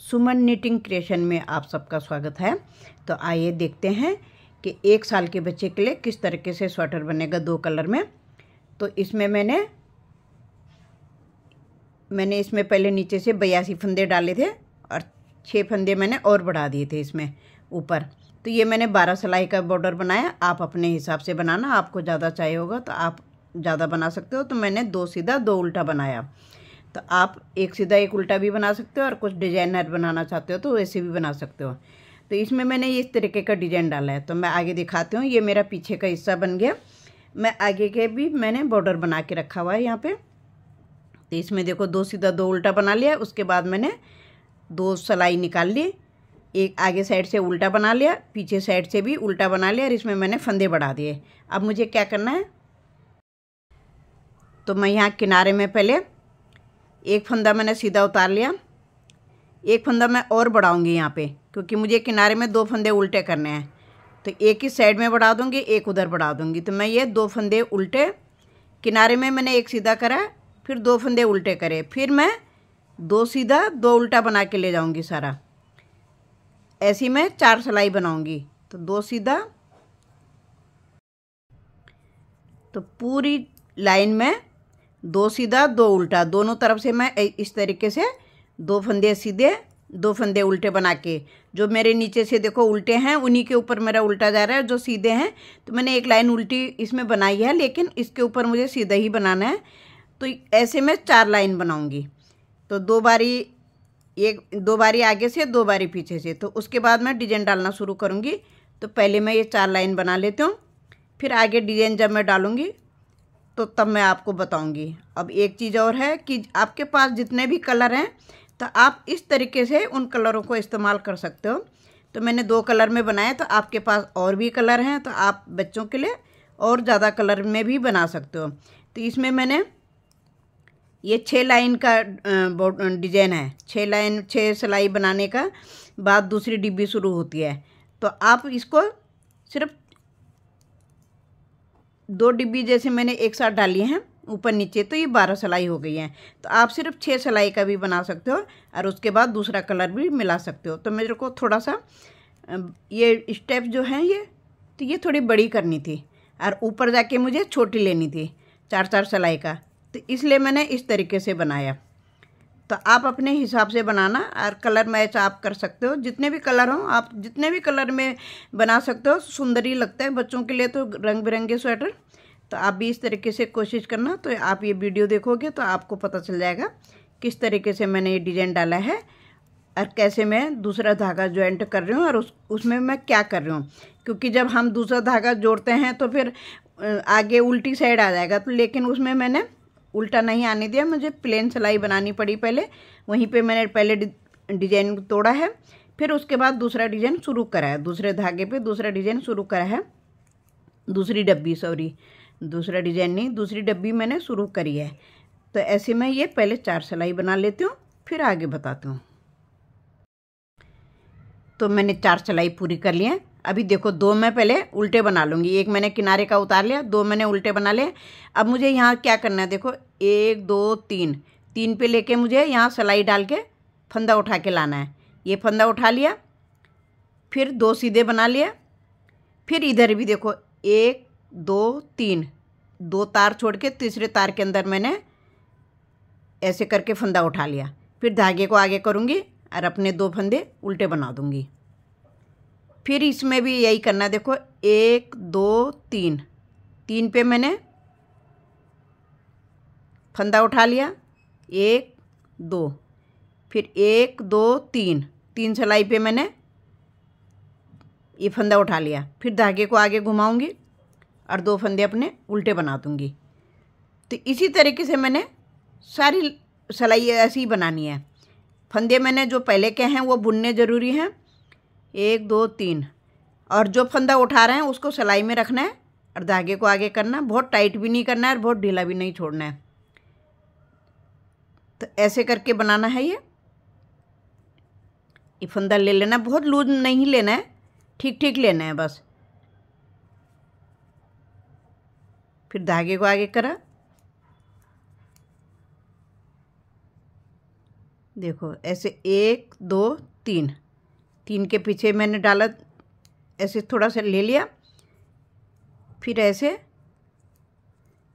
सुमन knitting creation में आप सबका स्वागत है। तो आइए देखते हैं कि 1 साल के बच्चे के लिए किस तरीके से स्वेटर बनेगा 2 कलर में। तो इसमें मैंने इसमें पहले नीचे से 82 फंदे डाले थे और 6 फंदे मैंने और बढ़ा दिए थे इसमें ऊपर। तो ये मैंने 12 सिलाई का बॉर्डर बनाया। आप अपने हिसाब से बनाना, आपको ज़्यादा चाहिए होगा तो आप ज़्यादा बना सकते हो। तो मैंने 2 सीधा 2 उल्टा बनाया। तो आप 1 सीधा 1 उल्टा भी बना सकते हो और कुछ डिजाइनर बनाना चाहते हो तो वैसे भी बना सकते हो। तो इसमें मैंने इस तरीके का डिजाइन डाला है। तो मैं आगे दिखाती हूँ। ये मेरा पीछे का हिस्सा बन गया। मैं आगे के भी मैंने बॉर्डर बना के रखा हुआ है यहाँ पे। तो इसमें देखो 2 सीधा 2 उल्टा बना लिया। उसके बाद मैंने 2 सिलाई निकाल ली। एक आगे साइड से उल्टा बना लिया, पीछे साइड से भी उल्टा बना लिया और इसमें मैंने फंदे बढ़ा दिए। अब मुझे क्या करना है, तो मैं यहाँ किनारे में पहले एक फंदा मैंने सीधा उतार लिया। एक फंदा मैं और बढ़ाऊंगी यहाँ पे, क्योंकि मुझे किनारे में 2 फंदे उल्टे करने हैं। तो एक इस साइड में बढ़ा दूंगी, एक उधर बढ़ा दूंगी। तो मैं ये 2 फंदे उल्टे किनारे में मैंने एक सीधा करा, फिर 2 फंदे उल्टे करे, फिर मैं 2 सीधा 2 उल्टा बना के ले जाऊंगी सारा। ऐसी मैं 4 सिलाई बनाऊंगी। तो 2 सीधा, तो पूरी लाइन में 2 सीधा 2 उल्टा, दोनों तरफ से मैं इस तरीके से 2 फंदे सीधे 2 फंदे उल्टे बना के, जो मेरे नीचे से देखो उल्टे हैं उन्हीं के ऊपर मेरा उल्टा जा रहा है। जो सीधे हैं तो मैंने एक लाइन उल्टी इसमें बनाई है, लेकिन इसके ऊपर मुझे सीधा ही बनाना है। तो ऐसे मैं 4 लाइन बनाऊंगी। तो 2 बारी आगे से 2 बारी पीछे से। तो उसके बाद मैं डिजाइन डालना शुरू करूँगी। तो पहले मैं ये 4 लाइन बना लेती हूँ, फिर आगे डिजाइन जब मैं डालूँगी तो तब मैं आपको बताऊंगी। अब एक चीज़ और है कि आपके पास जितने भी कलर हैं तो आप इस तरीके से उन कलरों को इस्तेमाल कर सकते हो। तो मैंने 2 कलर में बनाया, तो आपके पास और भी कलर हैं तो आप बच्चों के लिए और ज़्यादा कलर में भी बना सकते हो। तो इसमें मैंने ये 6 लाइन का डिजाइन है। 6 सिलाई बनाने का बाद दूसरी डिब्बी शुरू होती है। तो आप इसको सिर्फ 2 डिब्बी जैसे मैंने एक साथ डाली हैं ऊपर नीचे, तो ये 12 सिलाई हो गई है। तो आप सिर्फ 6 सिलाई का भी बना सकते हो और उसके बाद दूसरा कलर भी मिला सकते हो। तो मेरे को थोड़ा सा ये स्टेप जो है ये थोड़ी बड़ी करनी थी और ऊपर जाके मुझे छोटी लेनी थी 4-4 सिलाई का। तो इसलिए मैंने इस तरीके से बनाया। तो आप अपने हिसाब से बनाना और कलर मैच आप कर सकते हो। जितने भी कलर हो आप जितने भी कलर में बना सकते हो। सुंदर ही लगता है बच्चों के लिए तो रंग बिरंगे स्वेटर। तो आप भी इस तरीके से कोशिश करना। तो आप ये वीडियो देखोगे तो आपको पता चल जाएगा किस तरीके से मैंने ये डिजाइन डाला है और कैसे मैं दूसरा धागा ज्वाइंट कर रही हूँ और उसमें मैं क्या कर रही हूँ। क्योंकि जब हम दूसरा धागा जोड़ते हैं तो फिर आगे उल्टी साइड आ जाएगा। तो लेकिन उसमें मैंने उल्टा नहीं आने दिया, मुझे प्लेन सिलाई बनानी पड़ी पहले। वहीं पे मैंने पहले डिजाइन तोड़ा है, फिर उसके बाद दूसरा डिजाइन शुरू करा है। दूसरे धागे पे दूसरा डिजाइन शुरू करा है। दूसरी डब्बी मैंने शुरू करी है। तो ऐसे में ये पहले 4 सिलाई बना लेती हूँ, फिर आगे बताती हूँ। तो मैंने 4 सिलाई पूरी कर ली है। अभी देखो 2 मैं पहले उल्टे बना लूँगी। एक मैंने किनारे का उतार लिया, 2 मैंने उल्टे बना लिए। अब मुझे यहाँ क्या करना है, देखो 1 2 3 पे लेके मुझे यहाँ सिलाई डाल के फंदा उठा के लाना है। ये फंदा उठा लिया, फिर 2 सीधे बना लिया, फिर इधर भी देखो 1 2 3, 2 तार छोड़ के तीसरे तार के अंदर मैंने ऐसे करके फंदा उठा लिया। फिर धागे को आगे करूँगी और अपने 2 फंदे उल्टे बना दूँगी। फिर इसमें भी यही करना, देखो 1 2 3 पे मैंने फंदा उठा लिया, 1 2, फिर 1 2 3 सिलाई पे मैंने ये फंदा उठा लिया। फिर धागे को आगे घुमाऊंगी और 2 फंदे अपने उल्टे बना दूंगी। तो इसी तरीके से मैंने सारी सिलाई ऐसी ही बनानी है। फंदे मैंने जो पहले के हैं वो बुनने ज़रूरी हैं, 1 2 3, और जो फंदा उठा रहे हैं उसको सिलाई में रखना है और धागे को आगे करना। बहुत टाइट भी नहीं करना है और बहुत ढीला भी नहीं छोड़ना है। तो ऐसे करके बनाना है। ये फंदा ले लेना, बहुत लूज नहीं लेना है, ठीक ठीक लेना है बस। फिर धागे को आगे करा, देखो ऐसे 1 2 3, 3 के पीछे मैंने डाला, ऐसे थोड़ा सा ले लिया, फिर ऐसे,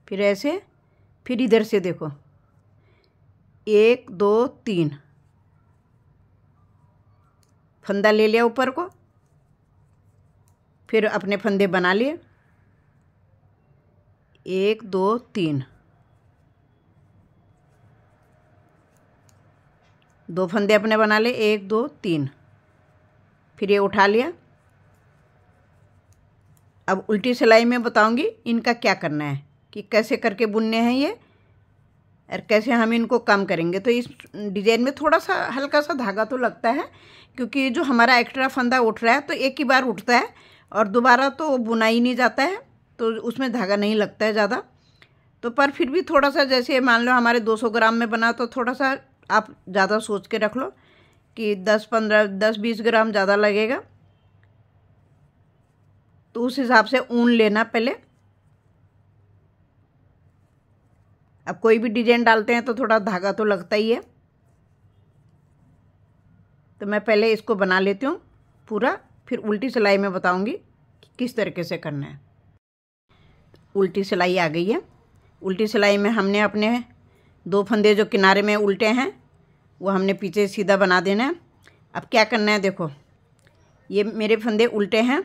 फिर ऐसे, फिर इधर से देखो 1 2 3 फंदा ले लिया ऊपर को, फिर अपने फंदे बना लिए 1 2 3, 2 फंदे अपने बना लिए 1 2 3, फिर ये उठा लिया। अब उल्टी सिलाई में बताऊंगी इनका क्या करना है, कि कैसे करके बुनने हैं ये और कैसे हम इनको कम करेंगे। तो इस डिज़ाइन में थोड़ा सा हल्का सा धागा तो लगता है, क्योंकि जो हमारा एक्स्ट्रा फंदा उठ रहा है तो एक ही बार उठता है और दोबारा तो बुना ही नहीं जाता है, तो उसमें धागा नहीं लगता है ज़्यादा। तो पर फिर भी थोड़ा सा, जैसे मान लो हमारे 200 ग्राम में बना, तो थोड़ा सा आप ज़्यादा सोच के रख लो कि 10-20 ग्राम ज़्यादा लगेगा, तो उस हिसाब से ऊन लेना पहले। अब कोई भी डिजाइन डालते हैं तो थोड़ा धागा तो लगता ही है, तो मैं पहले इसको बना लेती हूँ पूरा, फिर उल्टी सिलाई में बताऊंगी कि किस तरीके से करना है। उल्टी सिलाई आ गई है। उल्टी सिलाई में हमने अपने 2 फंदे जो किनारे में उल्टे हैं वो हमने पीछे सीधा बना देना है। अब क्या करना है, देखो ये मेरे फंदे उल्टे हैं,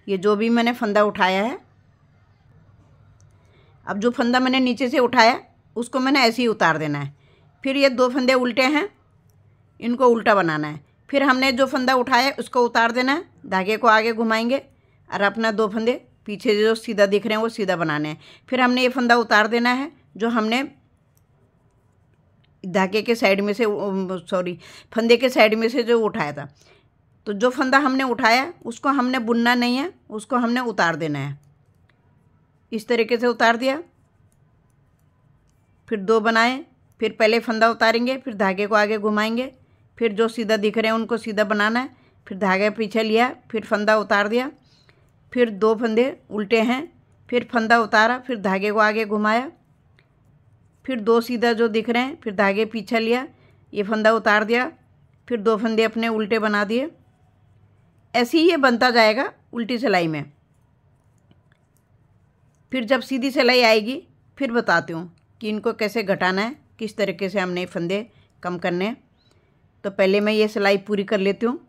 ये जो भी मैंने फंदा उठाया है, अब जो फंदा मैंने नीचे से उठाया उसको मैंने ऐसे ही उतार देना है। फिर ये 2 फंदे उल्टे हैं, इनको उल्टा बनाना है। फिर हमने जो फंदा उठाया उसको उतार देना है, धागे को आगे घुमाएंगे और अपना 2 फंदे पीछे जो सीधा दिख रहे हैं वो सीधा बनाने हैं। फिर हमने ये फंदा उतार देना है जो हमने धागे के साइड में से, फंदे के साइड में से जो उठाया था। तो जो फंदा हमने उठाया उसको हमने बुनना नहीं है, उसको हमने उतार देना है। इस तरीके से उतार दिया, फिर 2 बनाए, फिर पहले फंदा उतारेंगे, फिर धागे को आगे घुमाएंगे, फिर जो सीधा दिख रहे हैं उनको सीधा बनाना है, फिर धागे पीछे लिया, फिर फंदा उतार दिया, फिर 2 फंदे उल्टे हैं, फिर फंदा उतारा, फिर धागे को आगे घुमाया, फिर 2 सीधा जो दिख रहे हैं, फिर धागे पीछे लिया, ये फंदा उतार दिया, फिर 2 फंदे अपने उल्टे बना दिए। ऐसे ही ये बनता जाएगा उल्टी सिलाई में। फिर जब सीधी सिलाई आएगी फिर बताती हूँ कि इनको कैसे घटाना है, किस तरीके से हमने फंदे कम करने हैं। तो पहले मैं ये सिलाई पूरी कर लेती हूँ,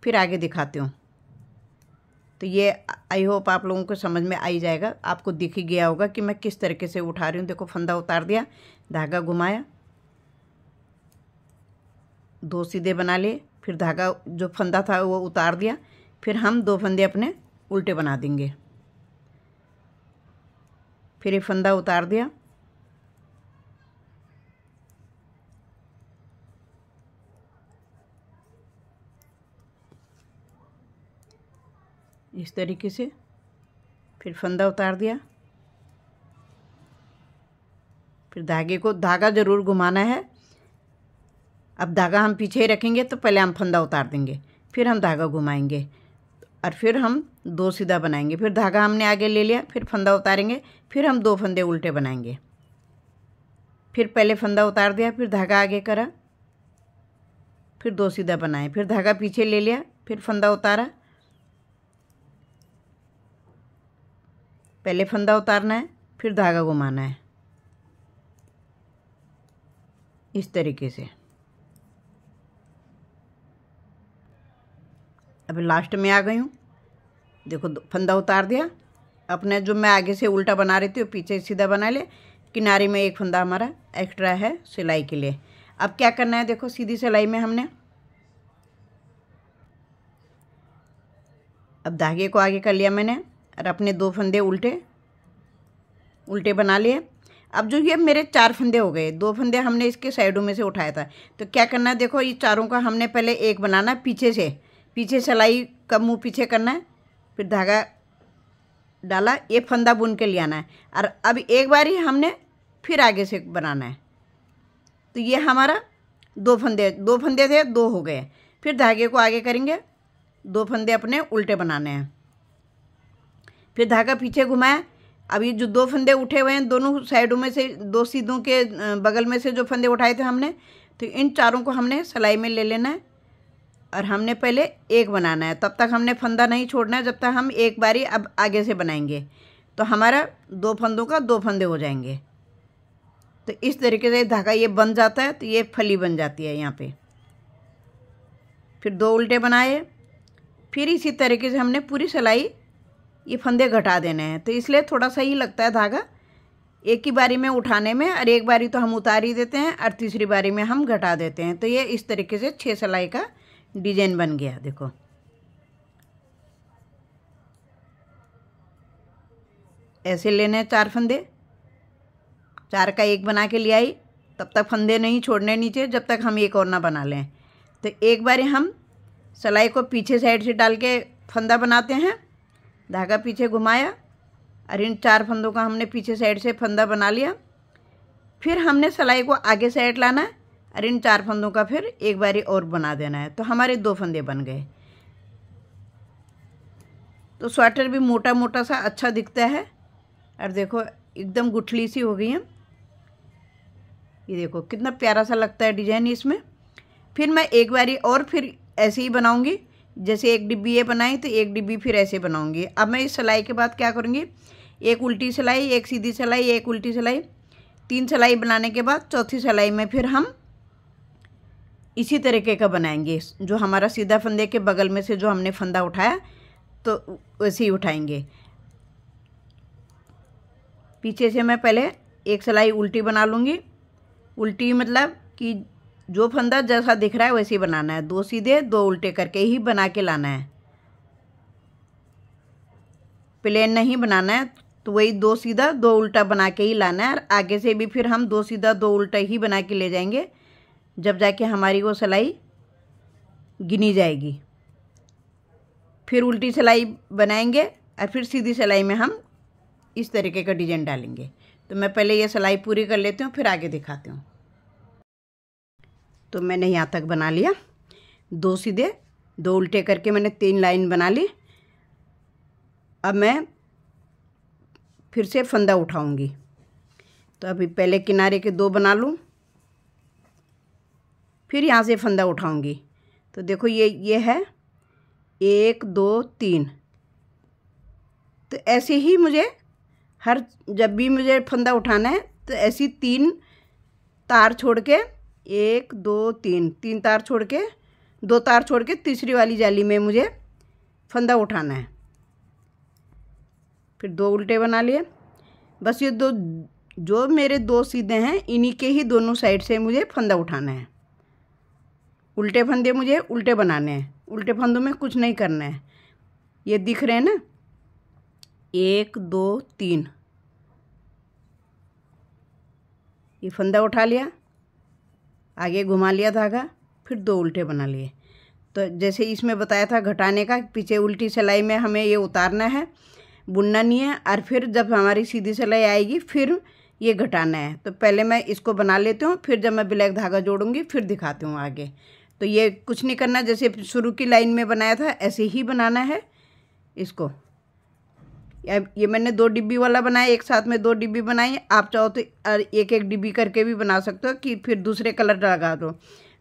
फिर आगे दिखाती हूँ। तो ये आई होप आप लोगों को समझ में आ ही जाएगा, आपको दिख ही गया होगा कि मैं किस तरीके से उठा रही हूँ। देखो फंदा उतार दिया, धागा घुमाया, 2 सीधे बना लिए, फिर धागा जो फंदा था वो उतार दिया, फिर हम 2 फंदे अपने उल्टे बना देंगे, फिर ये फंदा उतार दिया, इस तरीके से, फिर फंदा उतार दिया, फिर धागा ज़रूर घुमाना है। अब धागा हम पीछे ही रखेंगे तो पहले हम फंदा उतार देंगे, फिर हम धागा घुमाएंगे और फिर हम 2 सीधा बनाएंगे, फिर धागा हमने आगे ले लिया, फिर फंदा उतारेंगे, फिर हम 2 फंदे उल्टे बनाएंगे, फिर पहले फंदा उतार दिया, फिर धागा आगे करा, फिर 2 सीधा बनाए, फिर धागा पीछे ले लिया, फिर फंदा उतारा, पहले फंदा उतारना है, फिर धागा घुमाना है, इस तरीके से। अभी लास्ट में आ गई हूँ, देखो फंदा उतार दिया, अपने जो मैं आगे से उल्टा बना रही थी वो पीछे सीधा बना ले, किनारे में एक फंदा हमारा एक्स्ट्रा है सिलाई के लिए। अब क्या करना है, देखो सीधी सिलाई में हमने अब धागे को आगे कर लिया मैंने और अपने 2 फंदे उल्टे बना लिए। अब जो ये मेरे 4 फंदे हो गए, 2 फंदे हमने इसके साइडों में से उठाया था, तो क्या करना है, देखो ये चारों का हमने पहले एक बनाना है, पीछे सिलाई का मुँह पीछे करना है, फिर धागा डाला, एक फंदा बुन के ले आना है और अब एक बार ही हमने फिर आगे से बनाना है। तो ये हमारा 2 फंदे थे, 2 हो गए। फिर धागे को आगे करेंगे, 2 फंदे अपने उल्टे बनाने हैं, फिर धागा पीछे घुमाया, अब ये जो 2 फंदे उठे हुए हैं दोनों साइडों में से, 2 सीधों के बगल में से जो फंदे उठाए थे हमने, तो इन चारों को हमने सिलाई में ले लेना है और हमने पहले एक बनाना है। तब तक हमने फंदा नहीं छोड़ना है जब तक हम एक बारी अब आगे से बनाएंगे। तो हमारा 2 फंदों का 2 फंदे हो जाएंगे। तो इस तरीके से धागा ये बन जाता है, तो ये फली बन जाती है यहाँ पे। फिर 2 उल्टे बनाए, फिर इसी तरीके से हमने पूरी सिलाई ये फंदे घटा देने हैं। तो इसलिए थोड़ा सा ही लगता है धागा एक ही बारी में उठाने में, और एक बारी तो हम उतार ही देते हैं और तीसरी बारी में हम घटा देते हैं। तो ये इस तरीके से 6 सिलाई का डिजाइन बन गया। देखो ऐसे लेने हैं 4 फंदे, 4 का 1 बना के ले आई। तब तक फंदे नहीं छोड़ने नीचे जब तक हम एक और ना बना लें। तो एक बारी हम सिलाई को पीछे साइड से डाल के फंदा बनाते हैं, धागा पीछे घुमाया और इन 4 फंदों का हमने पीछे साइड से फंदा बना लिया। फिर हमने सिलाई को आगे साइड लाना है और इन 4 फंदों का फिर एक बारी और बना देना है। तो हमारे 2 फंदे बन गए। तो स्वेटर भी मोटा मोटा सा अच्छा दिखता है। और देखो एकदम गुठली सी हो गई है। ये देखो कितना प्यारा सा लगता है डिजाइन इसमें। फिर मैं एक बारी और फिर ऐसे ही बनाऊंगी, जैसे एक डिब्बी ये बनाई तो एक डिब्बी फिर ऐसे बनाऊंगी। अब मैं इस सिलाई के बाद क्या करूँगी, एक उल्टी सिलाई, एक सीधी सिलाई, एक उल्टी सिलाई, 3 सिलाई बनाने के बाद चौथी सिलाई में फिर हम इसी तरीके का बनाएंगे। जो हमारा सीधा फंदे के बगल में से जो हमने फंदा उठाया तो वैसे ही उठाएंगे। पीछे से मैं पहले एक सिलाई उल्टी बना लूँगी। उल्टी मतलब कि जो फंदा जैसा दिख रहा है वैसे ही बनाना है। 2 सीधे 2 उल्टे करके ही बना के लाना है, प्लेन नहीं बनाना है। तो वही 2 सीधा 2 उल्टा बना के ही लाना है। और आगे से भी फिर हम 2 सीधा 2 उल्टा ही बना के ले जाएंगे, जब जाके हमारी वो सिलाई गिनी जाएगी। फिर उल्टी सिलाई बनाएंगे और फिर सीधी सिलाई में हम इस तरीके का डिजाइन डालेंगे। तो मैं पहले ये सिलाई पूरी कर लेती हूँ, फिर आगे दिखाती हूँ। तो मैंने यहाँ तक बना लिया, 2 सीधे 2 उल्टे करके मैंने 3 लाइन बना ली। अब मैं फिर से फंदा उठाऊंगी। तो अभी पहले किनारे के 2 बना लूँ, फिर यहाँ से फंदा उठाऊंगी। तो देखो ये है 1 2 3। तो ऐसे ही मुझे जब भी मुझे फंदा उठाना है तो ऐसी 3 तार छोड़ के 1 2 3 तार छोड़ के 2 तार छोड़ के तीसरी वाली जाली में मुझे फंदा उठाना है। फिर 2 उल्टे बना लिए। बस ये 2 जो मेरे 2 सीधे हैं इन्हीं के ही दोनों साइड से मुझे फंदा उठाना है। उल्टे फंदे मुझे उल्टे बनाने हैं, उल्टे फंदों में कुछ नहीं करना है। ये दिख रहे हैं ना, 1 2 3, ये फंदा उठा लिया, आगे घुमा लिया धागा, फिर 2 उल्टे बना लिए। तो जैसे इसमें बताया था घटाने का, पीछे उल्टी सिलाई में हमें ये उतारना है, बुनना नहीं है। और फिर जब हमारी सीधी सिलाई आएगी फिर ये घटाना है। तो पहले मैं इसको बना लेती हूँ, फिर जब मैं ब्लैक धागा जोड़ूंगी फिर दिखाती हूँ आगे। तो ये कुछ नहीं करना, जैसे शुरू की लाइन में बनाया था ऐसे ही बनाना है इसको। ये मैंने 2 डिब्बी वाला बनाया, एक साथ में 2 डिब्बी बनाई। आप चाहो तो एक एक डिब्बी करके भी बना सकते हो कि फिर दूसरे कलर लगा दो।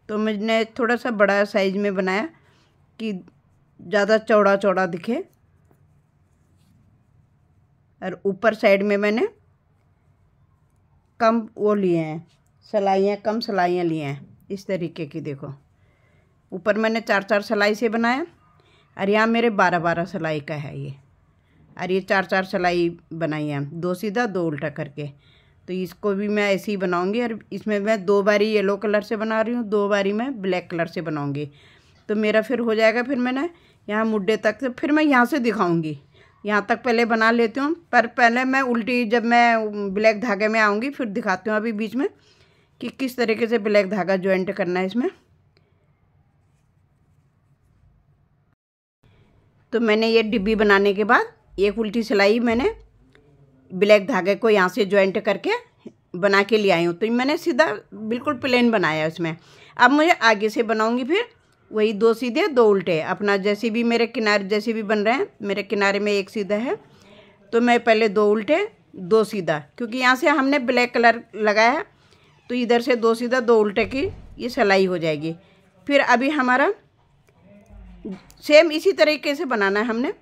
तो मैंने थोड़ा सा बड़ा साइज में बनाया कि ज़्यादा चौड़ा चौड़ा दिखे। और ऊपर साइड में मैंने कम वो लिए हैं सिलाइयाँ, कम सिलाइयाँ लिए हैं इस तरीके की। देखो ऊपर मैंने 4-4 सिलाई से बनाया और यहाँ मेरे 12-12 सिलाई का है ये। और ये 4-4 सिलाई बनाई है, 2 सीधा 2 उल्टा करके। तो इसको भी मैं ऐसे ही बनाऊंगी। और इसमें मैं 2 बारी येलो कलर से बना रही हूँ, 2 बारी मैं ब्लैक कलर से बनाऊंगी। तो मेरा फिर हो जाएगा। फिर मैंने यहाँ मुड्ढे तक से, फिर मैं यहाँ से दिखाऊंगी, यहाँ तक पहले बना लेती हूँ। पर पहले मैं उल्टी, जब मैं ब्लैक धागे में आऊँगी फिर दिखाती हूँ अभी बीच में कि किस तरीके से ब्लैक धागा ज्वाइंट करना है इसमें। तो मैंने ये डिब्बी बनाने के बाद एक उल्टी सिलाई मैंने ब्लैक धागे को यहाँ से ज्वाइंट करके बना के ले आई हूँ। तो मैंने सीधा बिल्कुल प्लेन बनाया इसमें। अब मुझे आगे से बनाऊंगी फिर वही 2 सीधे 2 उल्टे, अपना जैसे भी मेरे किनारे जैसे भी बन रहे हैं। मेरे किनारे में एक सीधा है तो मैं पहले 2 उल्टे दो सीधा, क्योंकि यहाँ से हमने ब्लैक कलर लगाया है तो इधर से दो सीधा दो उल्टे की ये सिलाई हो जाएगी। फिर अभी हमारा सेम इसी तरीके से बनाना है हमने,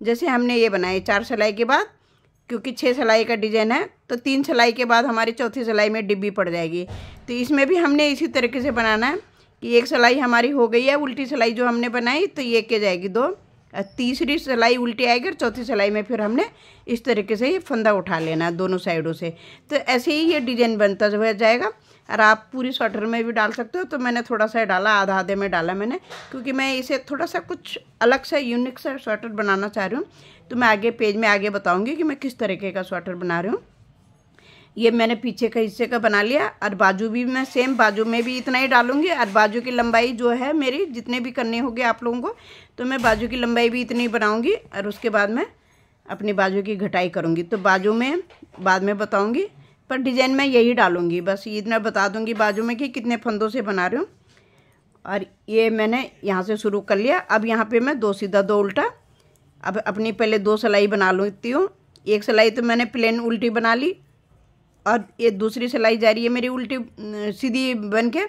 जैसे हमने ये बनाए 4 सिलाई के बाद, क्योंकि 6 सिलाई का डिज़ाइन है तो 3 सिलाई के बाद हमारी चौथी सिलाई में डिब्बी पड़ जाएगी। तो इसमें भी हमने इसी तरीके से बनाना है कि एक सिलाई हमारी हो गई है, उल्टी सिलाई जो हमने बनाई तो ये क्या जाएगी 2, तीसरी सिलाई उल्टी आएगी और चौथी सिलाई में फिर हमने इस तरीके से ये फंदा उठा लेना है दोनों साइडों से। तो ऐसे ही ये डिज़ाइन बनता हुआ जाएगा। और आप पूरी स्वेटर में भी डाल सकते हो, तो मैंने थोड़ा सा डाला, आधा आधे में डाला मैंने, क्योंकि मैं इसे थोड़ा सा कुछ अलग सा यूनिक सा स्वेटर बनाना चाह रही हूँ। तो मैं आगे पेज में आगे बताऊँगी कि मैं किस तरीके का स्वेटर बना रही हूँ। ये मैंने पीछे का हिस्से का बना लिया और बाजू भी मैं सेम बाजू में भी इतना ही डालूंगी। और बाजू की लंबाई जो है मेरी जितने भी करनी होगी आप लोगों को, तो मैं बाजू की लंबाई भी इतनी बनाऊंगी और उसके बाद मैं अपनी बाजू की घटाई करूंगी। तो बाजू में बाद में बताऊंगी, पर डिज़ाइन में यही डालूंगी। बस इतना बता दूंगी बाजू में कि कितने फंदों से बना रही हूँ। और ये मैंने यहाँ से शुरू कर लिया। अब यहाँ पर मैं 2 सीधा 2 उल्टा, अब अपनी पहले 2 सिलाई बना लेती हूँ। एक सिलाई तो मैंने प्लेन उल्टी बना ली और ये दूसरी सिलाई जा रही है मेरी उल्टी सीधी बन के,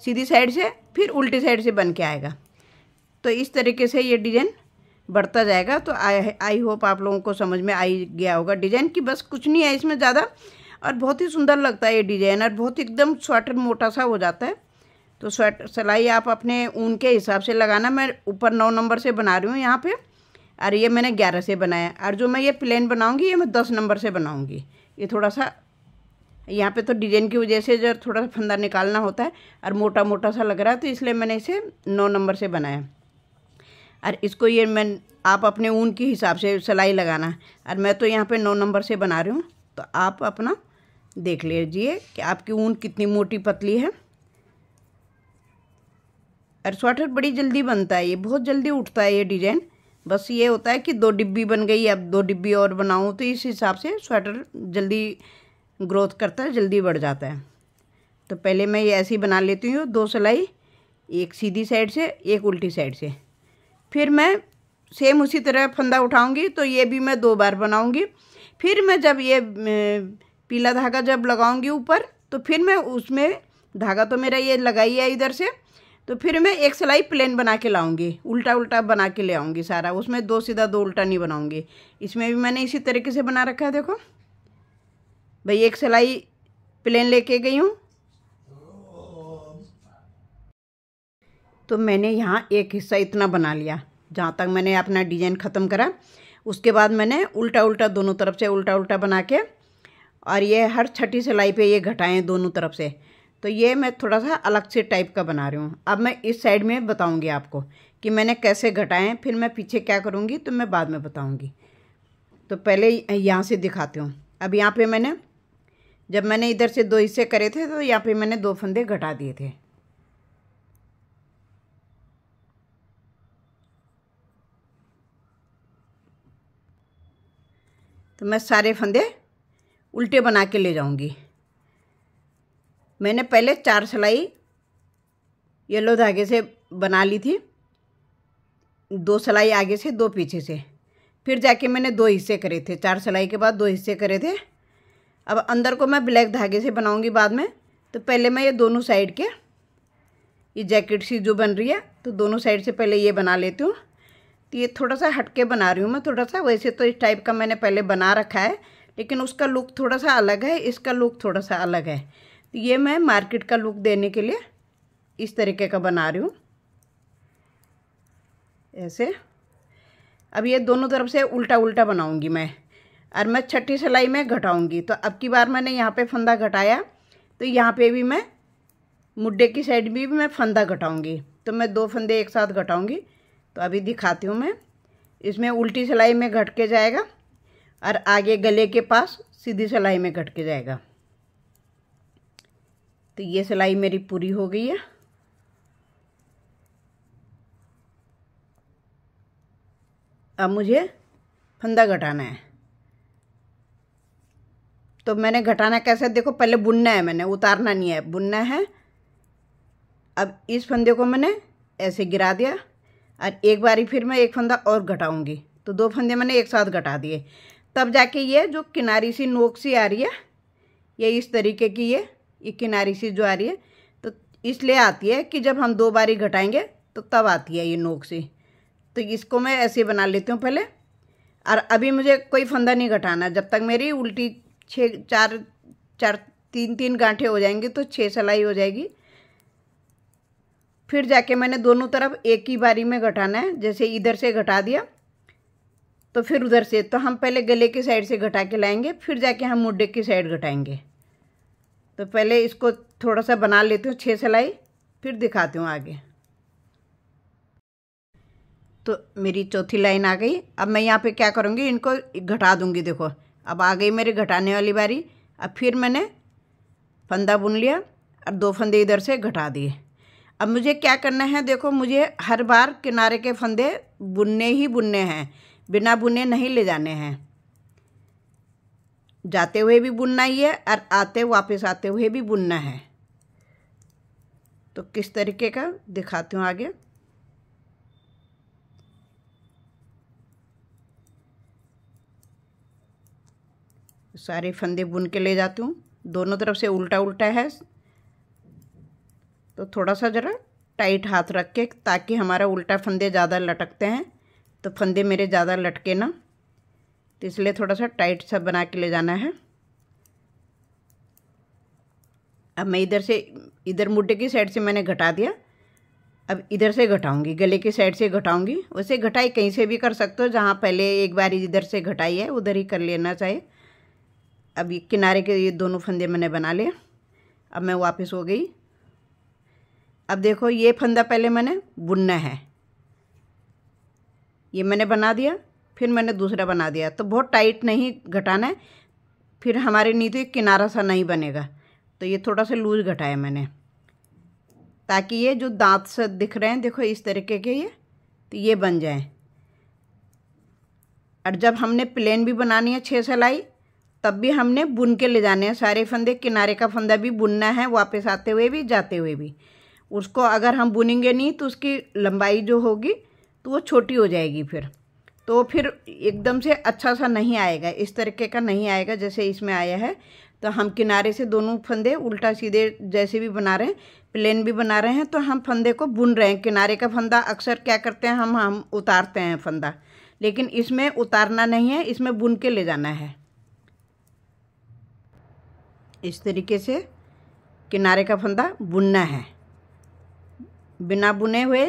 सीधी साइड से फिर उल्टी साइड से बन के आएगा। तो इस तरीके से ये डिज़ाइन बढ़ता जाएगा। तो आई होप आप लोगों को समझ में आई गया होगा डिज़ाइन की। बस कुछ नहीं है इसमें ज़्यादा, और बहुत ही सुंदर लगता है ये डिज़ाइन, और बहुत एकदम स्वेटर मोटा सा हो जाता है। तो स्वेटर सिलाई आप अपने ऊन के हिसाब से लगाना। मैं ऊपर 9 नंबर से बना रही हूँ यहाँ पे, और ये मैंने 11 से बनाया। और जो मैं ये प्लेन बनाऊँगी ये मैं 10 नंबर से बनाऊँगी। ये थोड़ा सा यहाँ पे तो डिज़ाइन की वजह से जो थोड़ा सा फंदा निकालना होता है और मोटा मोटा सा लग रहा है, तो इसलिए मैंने इसे 9 नंबर से बनाया। और इसको ये आप अपने ऊन के हिसाब से सिलाई लगाना। और मैं तो यहाँ पे 9 नंबर से बना रही हूँ, तो आप अपना देख लीजिए कि आपकी ऊन कितनी मोटी पतली है। और स्वेटर बड़ी जल्दी बनता है, ये बहुत जल्दी उठता है ये डिज़ाइन। बस ये होता है कि 2 डिब्बी बन गई, अब 2 डिब्बी और बनाऊँ, तो इस हिसाब से स्वेटर जल्दी ग्रोथ करता है, जल्दी बढ़ जाता है। तो पहले मैं ये ऐसी बना लेती हूँ 2 सिलाई, एक सीधी साइड से एक उल्टी साइड से। फिर मैं सेम उसी तरह फंदा उठाऊंगी, तो ये भी मैं 2 बार बनाऊंगी। फिर मैं जब ये पीला धागा जब लगाऊंगी ऊपर, तो फिर मैं उसमें धागा तो मेरा ये लगाई है इधर से, तो फिर मैं एक सिलाई प्लेन बना के लाऊंगी, उल्टा उल्टा बना के ले आऊँगी सारा। उसमें 2 सीधा 2 उल्टा नहीं बनाऊँगी। इसमें भी मैंने इसी तरीके से बना रखा है। देखो भाई, एक सिलाई प्लेन लेके गई हूँ, तो मैंने यहाँ एक हिस्सा इतना बना लिया जहाँ तक मैंने अपना डिज़ाइन ख़त्म करा। उसके बाद मैंने उल्टा उल्टा दोनों तरफ से उल्टा उल्टा बना के, और ये हर छठी सिलाई पे ये घटाएं दोनों तरफ से। तो ये मैं थोड़ा सा अलग से टाइप का बना रही हूँ। अब मैं इस साइड में बताऊँगी आपको कि मैंने कैसे घटाएं, फिर मैं पीछे क्या करूँगी तो मैं बाद में बताऊँगी। तो पहले यहाँ से दिखाती हूँ। अब यहाँ पे मैंने जब मैंने इधर से 2 हिस्से करे थे, तो यहाँ पे मैंने 2 फंदे घटा दिए थे। तो मैं सारे फंदे उल्टे बना के ले जाऊंगी। मैंने पहले 4 सिलाई येलो धागे से बना ली थी, 2 सिलाई आगे से 2 पीछे से। फिर जाके मैंने 2 हिस्से करे थे, 4 सिलाई के बाद 2 हिस्से करे थे। अब अंदर को मैं ब्लैक धागे से बनाऊंगी बाद में। तो पहले मैं ये दोनों साइड के, ये जैकेट सी जो बन रही है, तो दोनों साइड से पहले ये बना लेती हूँ। तो ये थोड़ा सा हटके बना रही हूँ मैं, थोड़ा सा। वैसे तो इस टाइप का मैंने पहले बना रखा है, लेकिन उसका लुक थोड़ा सा अलग है, इसका लुक थोड़ा सा अलग है। तो ये मैं मार्केट का लुक देने के लिए इस तरीके का बना रही हूँ, ऐसे। अब ये दोनों तरफ से उल्टा उल्टा बनाऊँगी मैं, और मैं छठी सिलाई में घटाऊँगी। तो अब की बार मैंने यहाँ पे फंदा घटाया, तो यहाँ पे भी मैं मुड्ढे की साइड भी मैं फंदा घटाऊँगी। तो मैं 2 फंदे एक साथ घटाऊँगी। तो अभी दिखाती हूँ मैं। इसमें उल्टी सिलाई में घट के जाएगा, और आगे गले के पास सीधी सिलाई में घट के जाएगा। तो ये सिलाई मेरी पूरी हो गई है। अब मुझे फंदा घटाना है। तो मैंने घटाना कैसे, देखो पहले बुनना है, मैंने उतारना नहीं है, बुनना है। अब इस फंदे को मैंने ऐसे गिरा दिया, और एक बारी फिर मैं एक फंदा और घटाऊंगी। तो 2 फंदे मैंने एक साथ घटा दिए। तब जाके ये जो किनारी सी नोक सी आ रही है, ये इस तरीके की ये किनारी सी जो आ रही है, तो इसलिए आती है कि जब हम 2 बारी घटाएंगे तो तब आती है ये नोक सी। तो इसको मैं ऐसे बना लेती हूँ पहले। और अभी मुझे कोई फंदा नहीं घटाना, जब तक मेरी उल्टी 3 गांठें हो जाएंगी तो 6 सिलाई हो जाएगी। फिर जाके मैंने दोनों तरफ एक ही बारी में घटाना है। जैसे इधर से घटा दिया तो फिर उधर से, तो हम पहले गले की साइड से घटा के लाएंगे, फिर जाके हम मुड्ढे की साइड घटाएंगे। तो पहले इसको थोड़ा सा बना लेती हूँ 6 सिलाई, फिर दिखाती हूँ आगे। तो मेरी चौथी लाइन आ गई। अब मैं यहाँ पे क्या करूँगी, इनको घटा दूँगी। देखो अब आ गई मेरी घटाने वाली बारी। अब फिर मैंने फंदा बुन लिया और 2 फंदे इधर से घटा दिए। अब मुझे क्या करना है, देखो मुझे हर बार किनारे के फंदे बुनने ही बुनने हैं, बिना बुने नहीं ले जाने हैं। जाते हुए भी बुनना ही है और वापस आते हुए भी बुनना है। तो किस तरीके का दिखाती हूँ आगे। सारे फंदे बुन के ले जाती हूँ, दोनों तरफ से उल्टा उल्टा है, तो थोड़ा सा ज़रा टाइट हाथ रख के, ताकि हमारा उल्टा फंदे ज़्यादा लटकते हैं तो फंदे मेरे ज़्यादा लटके ना, तो इसलिए थोड़ा सा टाइट सा बना के ले जाना है। अब मैं इधर मुड्ढे की साइड से मैंने घटा दिया। अब इधर से घटाऊंगी, गले की साइड से घटाऊंगी। वैसे घटाई कहीं से भी कर सकते हो, जहाँ पहले एक बार इधर से घटाई है उधर ही कर लेना चाहिए। अब ये किनारे के ये दोनों फंदे मैंने बना लिए। अब मैं वापस हो गई। अब देखो ये फंदा पहले मैंने बुनना है, ये मैंने बना दिया, फिर मैंने दूसरा बना दिया। तो बहुत टाइट नहीं घटाना है, फिर हमारे नीचे किनारा सा नहीं बनेगा। तो ये थोड़ा सा लूज घटाया मैंने, ताकि ये जो दांत से दिख रहे हैं देखो इस तरीके के, ये तो ये बन जाए। और जब हमने प्लेन भी बनानी है 6 सिलाई, तब भी हमने बुन के ले जाने हैं सारे फंदे। किनारे का फंदा भी बुनना है, वापस आते हुए भी जाते हुए भी। उसको अगर हम बुनेंगे नहीं तो उसकी लंबाई जो होगी तो वो छोटी हो जाएगी, फिर एकदम से अच्छा सा नहीं आएगा, इस तरीके का नहीं आएगा जैसे इसमें आया है। तो हम किनारे से दोनों फंदे उल्टा सीधे जैसे भी बना रहे हैं, प्लेन भी बना रहे हैं, तो हम फंदे को बुन रहे हैं। किनारे का फंदा अक्सर क्या करते हैं, हम उतारते हैं फंदा, लेकिन इसमें उतारना नहीं है, इसमें बुन के ले जाना है। इस तरीके से किनारे का फंदा बुनना है। बिना बुने हुए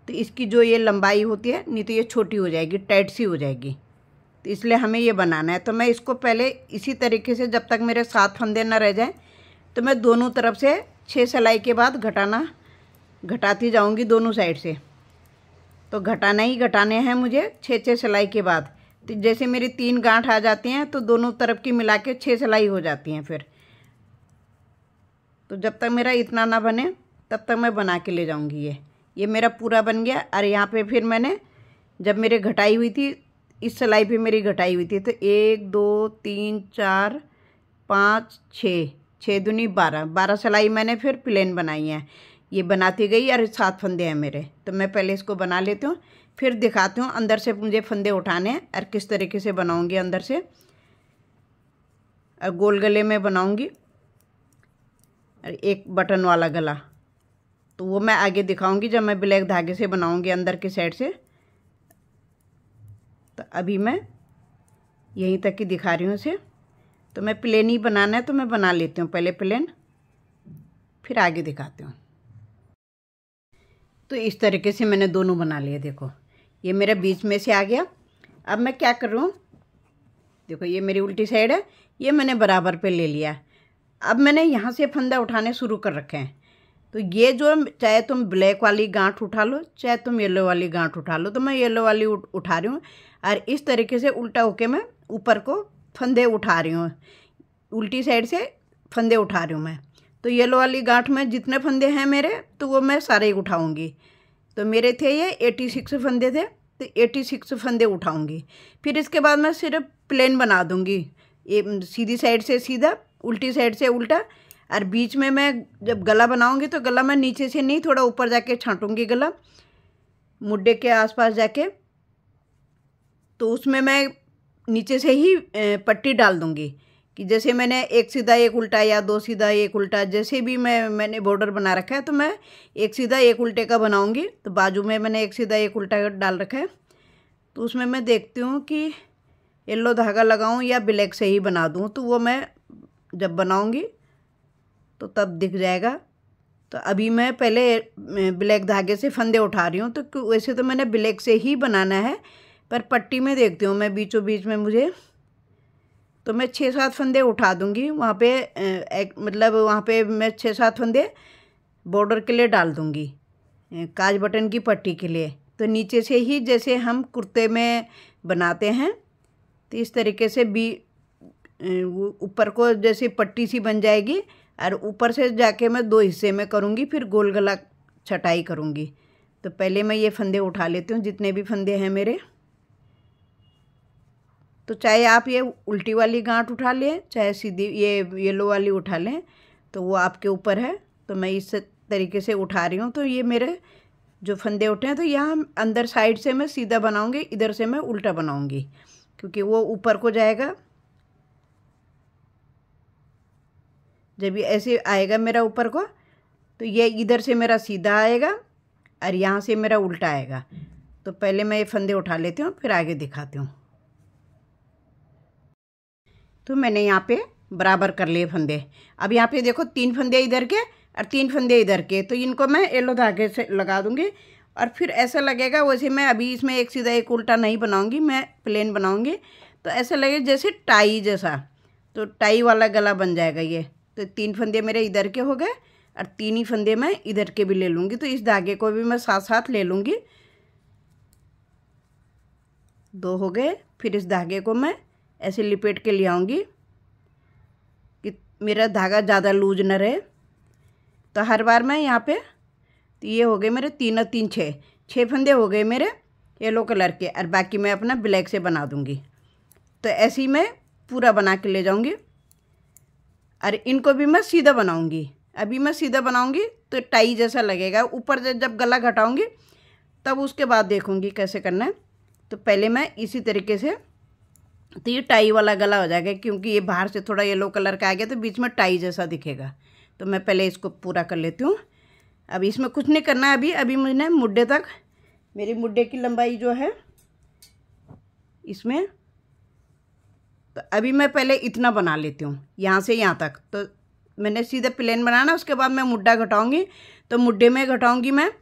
तो इसकी जो ये लंबाई होती है, नहीं तो ये छोटी हो जाएगी, टाइट सी हो जाएगी। तो इसलिए हमें ये बनाना है। तो मैं इसको पहले इसी तरीके से, जब तक मेरे 7 फंदे ना रह जाएं, तो मैं दोनों तरफ से 6 सिलाई के बाद घटाती जाऊंगी दोनों साइड से। तो घटाना ही घटाने हैं मुझे 6 सिलाई के बाद। तो जैसे मेरी 3 गांठ आ जाती हैं तो दोनों तरफ की मिला के 6 सिलाई हो जाती हैं फिर। तो जब तक मेरा इतना ना बने तब तक मैं बना के ले जाऊंगी। ये मेरा पूरा बन गया। और यहाँ पे फिर मैंने जब मेरे घटाई हुई थी, इस सिलाई पे मेरी घटाई हुई थी, तो 1 2 3 4 5 6 दूनी 12 सिलाई मैंने फिर प्लेन बनाई है। ये बनाती गई और 7 फंदे हैं मेरे। तो मैं पहले इसको बना लेती हूँ, फिर दिखाती हूँ अंदर से मुझे फंदे उठाने हैं और किस तरीके से बनाऊँगी अंदर से। और गोल गले में बनाऊँगी और एक बटन वाला गला, तो वो मैं आगे दिखाऊंगी जब मैं ब्लैक धागे से बनाऊंगी अंदर की साइड से। तो अभी मैं यहीं तक की दिखा रही हूँ इसे। तो मैं प्लेन ही बनाना है तो मैं बना लेती हूँ पहले प्लेन, फिर आगे दिखाती हूँ। तो इस तरीके से मैंने दोनों बना लिए। देखो ये मेरा बीच में से आ गया। अब मैं क्या कर रही हूँ, देखो ये मेरी उल्टी साइड है, ये मैंने बराबर पे ले लिया। अब मैंने यहाँ से फंदा उठाने शुरू कर रखे हैं। तो ये जो, चाहे तुम ब्लैक वाली गांठ उठा लो, चाहे तुम येलो वाली गांठ उठा लो, तो मैं येलो वाली उठा रही हूँ। और इस तरीके से उल्टा होके मैं ऊपर को फंदे उठा रही हूँ, उल्टी साइड से फंदे उठा रही हूँ मैं। तो येलो वाली गांठ में जितने फंदे हैं मेरे, तो वो मैं सारे ही उठाऊँगी। तो मेरे थे ये 86 फंदे थे, तो 86 फंदे उठाऊँगी। फिर इसके बाद मैं सिर्फ प्लेन बना दूँगी, ये सीधी साइड से सीधा, उल्टी साइड से उल्टा। और बीच में मैं जब गला बनाऊंगी तो गला मैं नीचे से नहीं, थोड़ा ऊपर जाके छांटूंगी गला, मुड्ढे के आसपास जाके। तो उसमें मैं नीचे से ही पट्टी डाल दूँगी कि जैसे मैंने एक सीधा एक उल्टा या दो सीधा एक उल्टा, जैसे भी मैंने बॉर्डर बना रखा है तो मैं एक सीधा एक उल्टे का बनाऊँगी। तो बाजू में मैंने एक सीधा एक उल्टा डाल रखा है, तो उसमें मैं देखती हूँ कि येलो धागा लगाऊँ या ब्लैक से ही बना दूँ। तो वो मैं जब बनाऊँगी तो तब दिख जाएगा। तो अभी मैं पहले ब्लैक धागे से फंदे उठा रही हूँ। तो वैसे तो मैंने ब्लैक से ही बनाना है, पर पट्टी में देखती हूँ मैं बीचों बीच में मुझे, तो मैं 6-7 फंदे उठा दूँगी वहाँ पे। मतलब वहाँ पे मैं 6-7 फंदे बॉर्डर के लिए डाल दूँगी, काज बटन की पट्टी के लिए। तो नीचे से ही जैसे हम कुर्ते में बनाते हैं, तो इस तरीके से भी ऊपर को जैसे पट्टी सी बन जाएगी, और ऊपर से जाके मैं 2 हिस्से में करूँगी, फिर गोल गला छटाई करूँगी। तो पहले मैं ये फंदे उठा लेती हूँ जितने भी फंदे हैं मेरे। तो चाहे आप ये उल्टी वाली गांठ उठा लें, चाहे सीधी ये येलो वाली उठा लें, तो वो आपके ऊपर है। तो मैं इस तरीके से उठा रही हूँ। तो ये मेरे जो फंदे उठे हैं, तो यहाँ अंदर साइड से मैं सीधा बनाऊँगी, इधर से मैं उल्टा बनाऊँगी, क्योंकि वो ऊपर को जाएगा। जब ये ऐसे आएगा मेरा ऊपर को, तो ये इधर से मेरा सीधा आएगा और यहाँ से मेरा उल्टा आएगा। तो पहले मैं ये फंदे उठा लेती हूँ, फिर आगे दिखाती हूँ। तो मैंने यहाँ पे बराबर कर लिए फंदे। अब यहाँ पे देखो 3 फंदे इधर के और 3 फंदे इधर के, तो इनको मैं येलो धागे से लगा दूँगी। और फिर ऐसा लगेगा, वैसे मैं अभी इसमें एक सीधा एक उल्टा नहीं बनाऊँगी, मैं प्लेन बनाऊँगी। तो ऐसा लगेगा जैसे टाई जैसा, तो टाई वाला गला बन जाएगा ये। तो 3 फंदे मेरे इधर के हो गए और 3 ही फंदे मैं इधर के भी ले लूँगी। तो इस धागे को भी मैं साथ साथ ले लूँगी। 2 हो गए। फिर इस धागे को मैं ऐसे लिपेट के ले आऊँगी कि मेरा धागा ज़्यादा लूज न रहे। तो हर बार मैं यहाँ पे, तो ये हो गए मेरे 3 और 3 6 फंदे हो गए मेरे येलो कलर के, और बाकी मैं अपना ब्लैक से बना दूँगी। तो ऐसे ही मैं पूरा बना के ले जाऊँगी, और इनको भी मैं सीधा बनाऊँगी। अभी मैं सीधा बनाऊँगी तो टाई जैसा लगेगा। ऊपर से जब गला घटाऊँगी तब उसके बाद देखूँगी कैसे करना है। तो पहले मैं इसी तरीके से, तो ये टाई वाला गला हो जाएगा, क्योंकि ये बाहर से थोड़ा येलो कलर का आ गया तो बीच में टाई जैसा दिखेगा। तो मैं पहले इसको पूरा कर लेती हूँ। अब इसमें कुछ नहीं करना है अभी मुझे मुड्ढे तक, मेरी मुड्ढे की लंबाई जो है इसमें, तो अभी मैं पहले इतना बना लेती हूँ यहाँ से यहाँ तक। तो मैंने सीधा प्लेन बनाना, उसके बाद मैं मुड्ढा घटाऊँगी। तो मुड्ढे में घटाऊँगी मैं,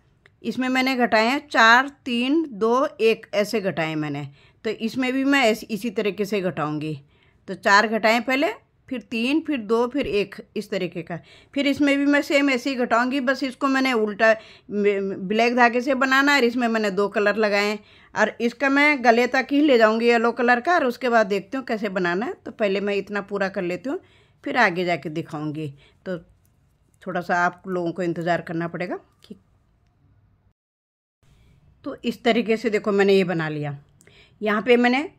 इसमें मैंने घटाए हैं 4 3 2 1 ऐसे घटाए मैंने। तो इसमें भी मैं इसी तरीके से घटाऊँगी। तो 4 घटाएँ पहले, फिर 3, फिर 2, फिर 1, इस तरीके का। फिर इसमें भी मैं सेम ऐसे ही घटाऊँगी, बस इसको मैंने उल्टा ब्लैक धागे से बनाना, और इसमें मैंने 2 कलर लगाए हैं। और इसका मैं गले तक ही ले जाऊँगी येलो कलर का, और उसके बाद देखती हूँ कैसे बनाना है। तो पहले मैं इतना पूरा कर लेती हूँ, फिर आगे जाके दिखाऊँगी। तो थोड़ा सा आप लोगों को इंतज़ार करना पड़ेगा। ठीक, तो इस तरीके से देखो मैंने ये बना लिया। यहाँ पे मैंने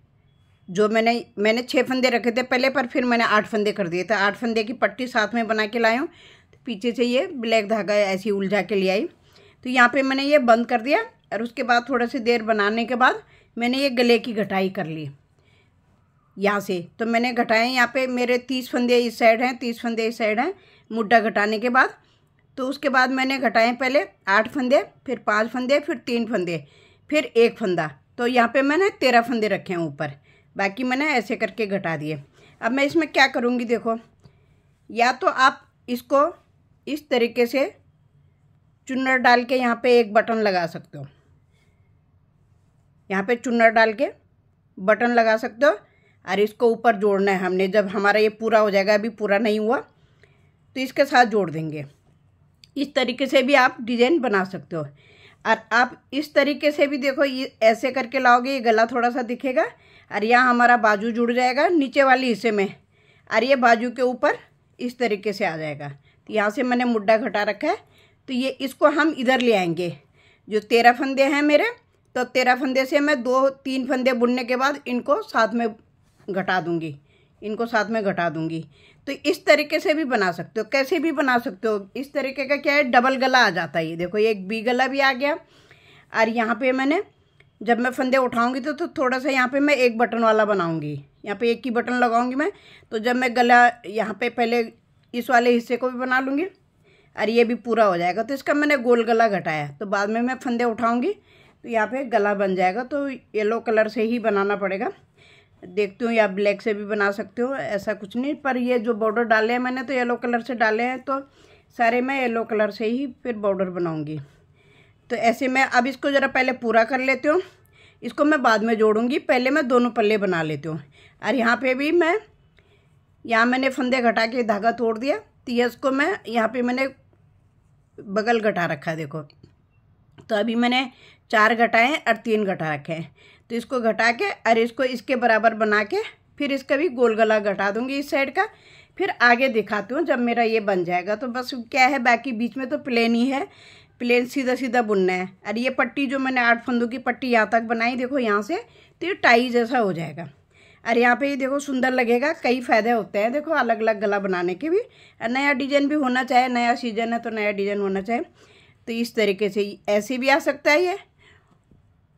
6 फंदे रखे थे पहले, पर फिर मैंने 8 फंदे कर दिए थे। 8 फंदे की पट्टी साथ में बना के लाई हूँ। तो पीछे से ये ब्लैक धागा ऐसी उलझा के ले आई। तो यहाँ पे मैंने ये बंद कर दिया, और उसके बाद थोड़ा सी देर बनाने के बाद मैंने ये गले की घटाई कर ली यहाँ से। तो मैंने घटाए, यहाँ पे मेरे 30 फंदे इस साइड हैं, 30 फंदे इस साइड हैं मुड्ढा घटाने के बाद। तो उसके बाद मैंने घटाए पहले 8 फंदे, फिर 5 फंदे, फिर 3 फंदे, फिर 1 फंदा। तो यहाँ पे मैंने 13 फंदे रखे हैं ऊपर, बाकी मैंने ऐसे करके घटा दिए। अब मैं इसमें क्या करूँगी देखो, या तो आप इसको इस तरीके से चुन्नट डाल के यहाँ पे एक बटन लगा सकते हो, यहाँ पे चुन्नट डाल के बटन लगा सकते हो, और इसको ऊपर जोड़ना है हमने। जब हमारा ये पूरा हो जाएगा, अभी पूरा नहीं हुआ, तो इसके साथ जोड़ देंगे। इस तरीके से भी आप डिजाइन बना सकते हो। और आप इस तरीके से भी देखो, ये ऐसे करके लाओगे, ये गला थोड़ा सा दिखेगा, और यहाँ हमारा बाजू जुड़ जाएगा नीचे वाले हिस्से में, और ये बाजू के ऊपर इस तरीके से आ जाएगा। तो यहाँ से मैंने मुड्ढा घटा रखा है, तो ये इसको हम इधर ले आएंगे। जो 13 फंदे हैं मेरे, तो 13 फंदे से मैं 2-3 फंदे बुनने के बाद इनको साथ में घटा दूँगी, इनको साथ में घटा दूँगी। तो इस तरीके से भी बना सकते हो, कैसे भी बना सकते हो। इस तरीके का क्या है, डबल गला आ जाता है। ये देखो, ये एक बी गला भी आ गया, और यहाँ पे मैंने जब मैं फंदे उठाऊंगी तो थोड़ा सा यहाँ पे मैं एक बटन वाला बनाऊंगी, यहाँ पे एक ही बटन लगाऊंगी मैं। तो जब मैं गला यहाँ पे पहले इस वाले हिस्से को भी बना लूँगी और ये भी पूरा हो जाएगा। तो इसका मैंने गोल गला घटाया, तो बाद में मैं फंदे उठाऊंगी तो यहाँ पे गला बन जाएगा। तो येलो कलर से ही बनाना पड़ेगा। देखती हूँ, या ब्लैक से भी बना सकते हो, ऐसा कुछ नहीं। पर ये जो बॉर्डर डाले हैं मैंने तो येलो कलर से डाले हैं, तो सारे मैं येलो कलर से ही फिर बॉर्डर बनाऊंगी। तो ऐसे मैं अब इसको ज़रा पहले पूरा कर लेती हूँ, इसको मैं बाद में जोड़ूंगी। पहले मैं दोनों पल्ले बना लेती हूँ। और यहाँ पे भी यहाँ मैंने फंदे घटा के धागा तोड़ दिया, तो ये इसको मैं यहाँ पे मैंने बगल घटा रखा है, देखो। तो अभी मैंने 4 घटाए हैं और 3 घटा रखे हैं। तो इसको घटा के और इसको इसके बराबर बना के फिर इसका भी गोल गला घटा दूंगी इस साइड का। फिर आगे दिखाती हूँ जब मेरा ये बन जाएगा। तो बस क्या है, बाकी बीच में तो प्लेन ही है, प्लेन सीधा सीधा बुनना है। और ये पट्टी जो मैंने 8 फंदों की पट्टी यहाँ तक बनाई, देखो यहाँ से, तो ये टाई जैसा हो जाएगा। और यहाँ पे देखो सुंदर लगेगा। कई फ़ायदे होते हैं देखो अलग अलग गला बनाने के भी। और नया डिज़ाइन भी होना चाहे, नया सीजन है तो नया डिज़ाइन होना चाहे, तो इस तरीके से ऐसे भी आ सकता है ये।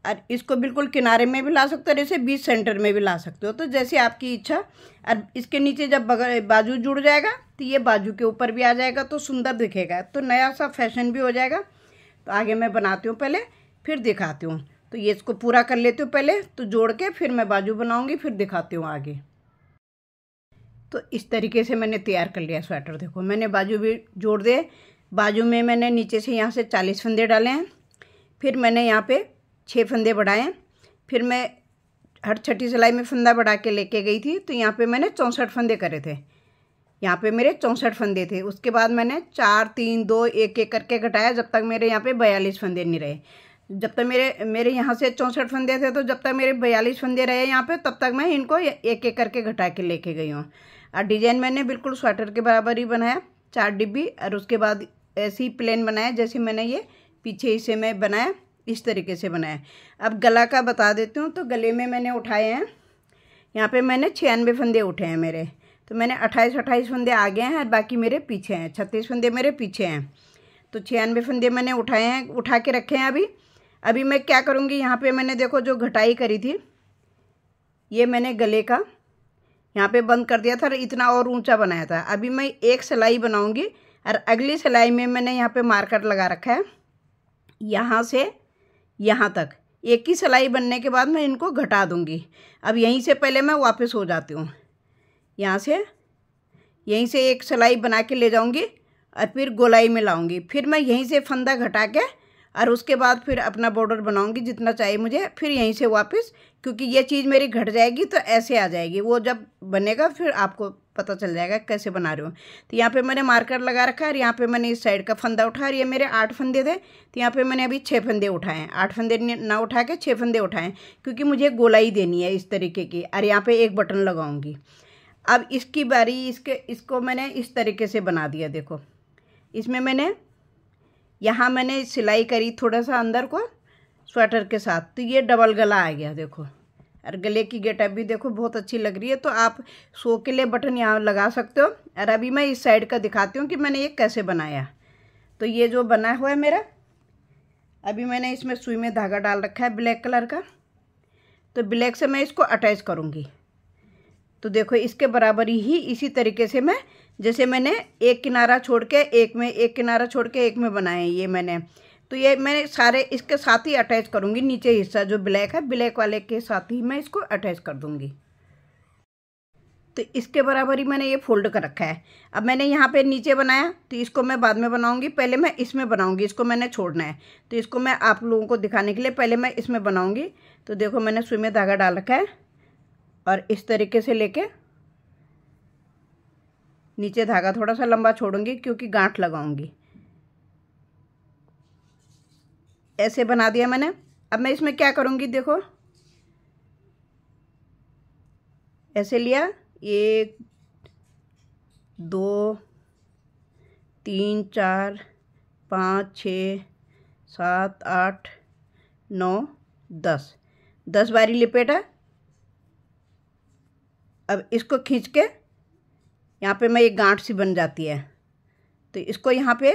और इसको बिल्कुल किनारे में भी ला सकते हो, जैसे बीच सेंटर में भी ला सकते हो, तो जैसे आपकी इच्छा। और इसके नीचे जब बाजू जुड़ जाएगा तो ये बाजू के ऊपर भी आ जाएगा, तो सुंदर दिखेगा, तो नया सा फैशन भी हो जाएगा। तो आगे मैं बनाती हूँ पहले, फिर दिखाती हूँ। तो ये इसको पूरा कर लेती हूँ पहले, तो जोड़ के फिर मैं बाजू बनाऊँगी, फिर दिखाती हूँ आगे। तो इस तरीके से मैंने तैयार कर लिया स्वेटर। देखो मैंने बाजू भी जोड़ दिए। बाजू में मैंने नीचे से यहाँ से 40 फंदे डाले हैं, फिर मैंने यहाँ पे 6 फंदे बढ़ाए हैं। फिर मैं हर छठी सिलाई में फंदा बढ़ा के लेके गई थी, तो यहाँ पे मैंने 64 फंदे करे थे। यहाँ पे मेरे 64 फंदे थे। उसके बाद मैंने 4 3 2 1 1 करके घटाया, जब तक मेरे यहाँ पे 42 फंदे नहीं रहे। जब तक मेरे यहाँ से 64 फंदे थे, तो जब तक मेरे 42 फंदे रहे यहाँ पे, तब तक मैं इनको एक एक करके घटा के लेके गई हूँ। और डिजाइन मैंने बिल्कुल स्वेटर के बराबर ही बनाया, 4 डिब्बी। और उसके बाद ऐसे ही प्लेन बनाया जैसे मैंने ये पीछे हिस्से में बनाया, इस तरीके से बनाया। अब गला का बता देती हूँ। तो गले में मैंने उठाए हैं, यहाँ पे मैंने 96 फंदे उठे हैं मेरे। तो मैंने 28 फंदे आगे हैं और बाकी मेरे पीछे हैं, 36 फंदे मेरे पीछे हैं। तो 96 फंदे मैंने उठाए हैं, उठा के रखे हैं। अभी मैं क्या करूँगी, यहाँ पे मैंने देखो जो घटाई करी थी, ये मैंने गले का यहाँ पे बंद कर दिया था और इतना और ऊंचा बनाया था। अभी मैं एक सिलाई बनाऊँगी और अगली सिलाई में मैंने यहाँ पे मार्कर लगा रखा है, यहाँ से यहाँ तक एक ही सिलाई बनने के बाद मैं इनको घटा दूँगी। अब यहीं से पहले मैं वापस हो जाती हूँ, यहाँ से यहीं से एक सिलाई बना के ले जाऊँगी और फिर गोलाई में लाऊँगी। फिर मैं यहीं से फंदा घटा के और उसके बाद फिर अपना बॉर्डर बनाऊँगी जितना चाहिए मुझे। फिर यहीं से वापस, क्योंकि ये चीज़ मेरी घट जाएगी तो ऐसे आ जाएगी, वो जब बनेगा फिर आपको पता चल जाएगा कैसे बना रही हूँ। तो यहाँ पे मैंने मार्कर लगा रखा है और यहाँ पे मैंने इस साइड का फंदा उठाया। ये मेरे 8 फंदे थे, तो यहाँ पे मैंने अभी 6 फंदे उठाए हैं। 8 फंदे ना उठा के 6 फंदे उठाए, क्योंकि मुझे गोलाई देनी है इस तरीके की। और यहाँ पे एक बटन लगाऊंगी। अब इसकी बारी, इसको मैंने इस तरीके से बना दिया। देखो इसमें मैंने यहाँ मैंने सिलाई करी थोड़ा सा अंदर को स्वेटर के साथ, तो ये डबल गला आ गया। देखो, और गले की गेटअप भी देखो बहुत अच्छी लग रही है। तो आप शो के लिए बटन यहाँ लगा सकते हो। और अभी मैं इस साइड का दिखाती हूँ कि मैंने ये कैसे बनाया। तो ये जो बना हुआ है मेरा, अभी मैंने इसमें सुई में धागा डाल रखा है ब्लैक कलर का। तो ब्लैक से मैं इसको अटैच करूँगी। तो देखो इसके बराबर ही इसी तरीके से मैं, जैसे मैंने एक किनारा छोड़ के एक में, एक किनारा छोड़ के एक में बनाए ये मैंने, तो ये मैंने सारे इसके साथ ही अटैच करूँगी। नीचे हिस्सा जो ब्लैक है, ब्लैक वाले के साथ ही मैं इसको अटैच कर दूँगी। तो इसके बराबर ही मैंने ये फोल्ड कर रखा है। अब मैंने यहाँ पे नीचे बनाया, तो इसको मैं बाद में बनाऊँगी, पहले मैं इसमें बनाऊँगी। इसको मैंने छोड़ना है, तो इसको मैं आप लोगों को दिखाने के लिए पहले मैं इसमें बनाऊँगी। तो देखो मैंने सुई में धागा डाल रखा है और इस तरीके से लेके नीचे धागा थोड़ा सा लंबा छोड़ूंगी क्योंकि गांठ लगाऊंगी। ऐसे बना दिया मैंने। अब मैं इसमें क्या करूंगी, देखो ऐसे लिया, 1 2 3 4 5 6 7 8 9 10 बारी लिपेटा। अब इसको खींच के यहाँ पे मैं एक गांठ सी बन जाती है, तो इसको यहाँ पे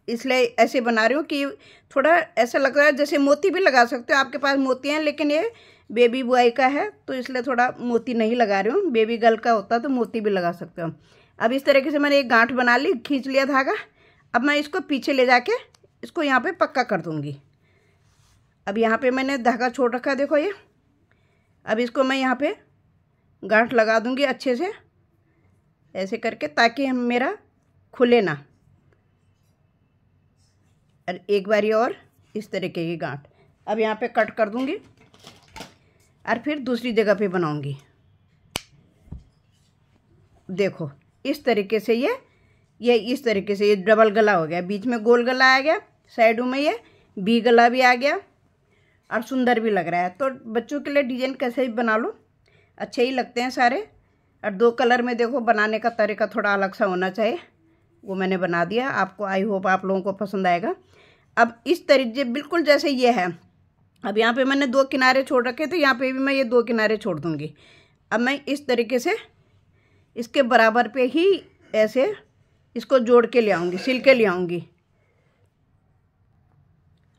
इसलिए ऐसे बना रही हूँ कि थोड़ा ऐसा लग रहा है जैसे मोती भी लगा सकते हो, आपके पास मोती हैं, लेकिन ये बेबी बॉय का है तो इसलिए थोड़ा मोती नहीं लगा रही हूँ। बेबी गर्ल का होता तो मोती भी लगा सकते हो। अब इस तरीके से मैंने एक गांठ बना ली, खींच लिया धागा। अब मैं इसको पीछे ले जाके इसको यहाँ पे पक्का कर दूँगी। अब यहाँ पे मैंने धागा छोड़ रखा है, देखो ये। अब इसको मैं यहाँ पे गांठ लगा दूँगी अच्छे से ऐसे करके, ताकि हम मेरा खुले ना। और एक बारी और इस तरीके की गांठ अब यहाँ पे कट कर दूँगी और फिर दूसरी जगह पे बनाऊँगी। देखो इस तरीके से ये इस तरीके से ये डबल गला हो गया, बीच में गोल गला आ गया, साइडों में ये भी गला भी आ गया और सुंदर भी लग रहा है। तो बच्चों के लिए डिजाइन कैसे भी बना लो, अच्छे ही लगते हैं सारे। और 2 कलर में देखो, बनाने का तरीका थोड़ा अलग सा होना चाहिए, वो मैंने बना दिया। आपको आई होप आप लोगों को पसंद आएगा। अब इस तरीके बिल्कुल जैसे ये है। अब यहाँ पे मैंने 2 किनारे छोड़ रखे थे, यहाँ पे भी मैं ये 2 किनारे छोड़ दूँगी। अब मैं इस तरीके से इसके बराबर पे ही ऐसे इसको जोड़ के ले आऊँगी, सिल के ले आऊँगी।